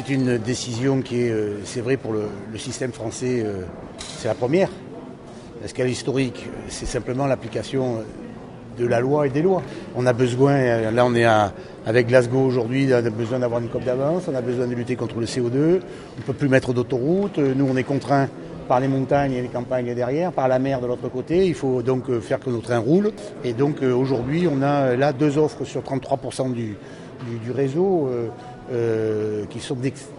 C'est une décision qui est, c'est vrai pour le système français, c'est la première. Parce qu'à l'historique, c'est simplement l'application de la loi et des lois. On a besoin, là on est avec Glasgow aujourd'hui, on a besoin d'avoir une COP d'avance, on a besoin de lutter contre le CO2, on ne peut plus mettre d'autoroute, nous on est contraints par les montagnes et les campagnes derrière, par la mer de l'autre côté, il faut donc faire que nos trains roulent. Et donc aujourd'hui on a là 2 offres sur 33% du réseau qui sont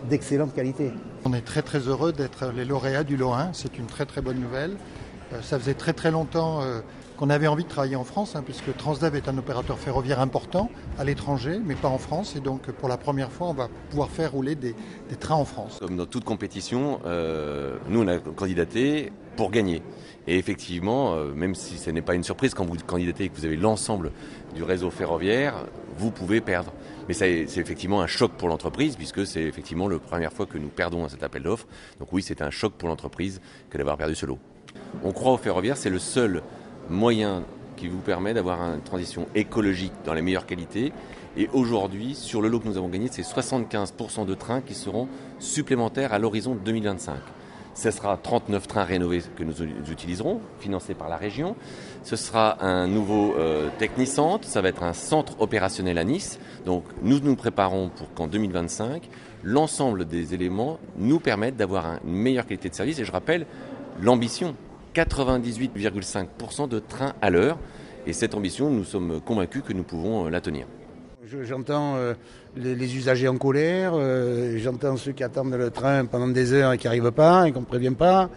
d'excellente qualité. On est très très heureux d'être les lauréats du lot 1, c'est une très très bonne nouvelle. Ça faisait très très longtemps qu'on avait envie de travailler en France, puisque Transdev est un opérateur ferroviaire important à l'étranger, mais pas en France. Et donc pour la première fois, on va pouvoir faire rouler des trains en France. Comme dans toute compétition, nous on a candidaté pour gagner. Et effectivement, même si ce n'est pas une surprise, quand vous candidatez et que vous avez l'ensemble du réseau ferroviaire, vous pouvez perdre. Mais c'est effectivement un choc pour l'entreprise, puisque c'est effectivement la première fois que nous perdons à cet appel d'offres. Donc oui, c'est un choc pour l'entreprise que d'avoir perdu ce lot. On croit au ferroviaire, c'est le seul moyen qui vous permet d'avoir une transition écologique dans les meilleures qualités. Et aujourd'hui, sur le lot que nous avons gagné, c'est 75% de trains qui seront supplémentaires à l'horizon 2025. Ce sera 39 trains rénovés que nous utiliserons, financés par la région. Ce sera un nouveau technicentre, ça va être un centre opérationnel à Nice. Donc nous nous préparons pour qu'en 2025, l'ensemble des éléments nous permettent d'avoir une meilleure qualité de service. Et je rappelle l'ambition, 98,5% de trains à l'heure. Et cette ambition, nous sommes convaincus que nous pouvons la tenir. J'entends les usagers en colère, j'entends ceux qui attendent le train pendant des heures et qui n'arrivent pas et qu'on ne prévient pas.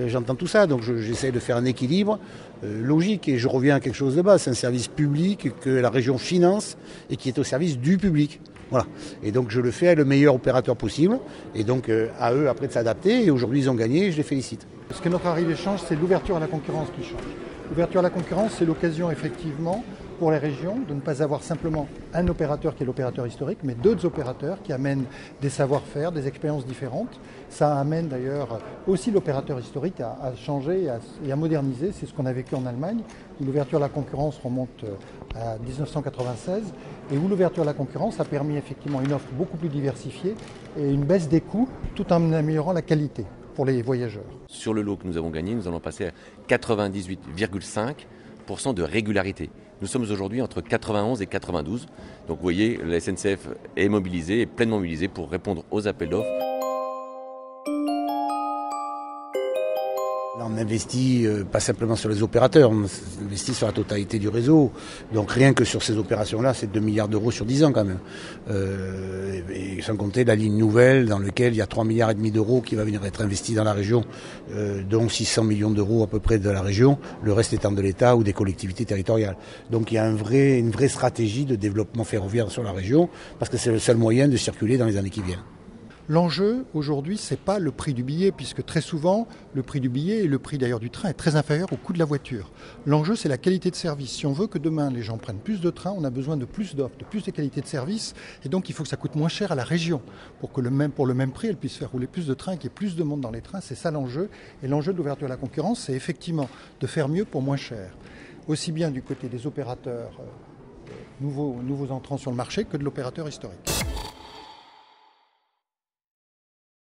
J'entends tout ça, donc j'essaie de faire un équilibre logique et je reviens à quelque chose de bas. C'est un service public que la région finance et qui est au service du public. Voilà. Et donc je le fais à le meilleur opérateur possible et donc à eux après de s'adapter. Et aujourd'hui ils ont gagné et je les félicite. Ce que notre arrivée change, c'est l'ouverture à la concurrence qui change. L'ouverture à la concurrence, c'est l'occasion effectivement pour les régions de ne pas avoir simplement un opérateur qui est l'opérateur historique, mais d'autres opérateurs qui amènent des savoir-faire, des expériences différentes. Ça amène d'ailleurs aussi l'opérateur historique à changer et à moderniser. C'est ce qu'on a vécu en Allemagne, où l'ouverture à la concurrence remonte à 1996 et où l'ouverture à la concurrence a permis effectivement une offre beaucoup plus diversifiée et une baisse des coûts tout en améliorant la qualité pour les voyageurs. Sur le lot que nous avons gagné, nous allons passer à 98,5% de régularité. Nous sommes aujourd'hui entre 91 et 92. Donc vous voyez, la SNCF est mobilisée, est pleinement mobilisée pour répondre aux appels d'offres. Là, on investit pas simplement sur les opérateurs, on investit sur la totalité du réseau. Donc rien que sur ces opérations-là, c'est 2 milliards d'euros sur 10 ans quand même. Et sans compter la ligne nouvelle dans laquelle il y a 3,5 milliards d'euros qui va venir être investi dans la région, dont 600 millions d'euros à peu près de la région, le reste étant de l'État ou des collectivités territoriales. Donc il y a une vraie stratégie de développement ferroviaire sur la région, parce que c'est le seul moyen de circuler dans les années qui viennent. L'enjeu aujourd'hui, ce n'est pas le prix du billet, puisque très souvent, le prix du billet et le prix d'ailleurs du train est très inférieur au coût de la voiture. L'enjeu, c'est la qualité de service. Si on veut que demain, les gens prennent plus de trains, on a besoin de plus d'offres, de plus de qualité de service. Et donc, il faut que ça coûte moins cher à la région pour que pour le même prix, elle puisse faire rouler plus de trains et qu'il y ait plus de monde dans les trains. C'est ça l'enjeu. Et l'enjeu de l'ouverture à la concurrence, c'est effectivement de faire mieux pour moins cher. Aussi bien du côté des opérateurs nouveaux entrants sur le marché que de l'opérateur historique.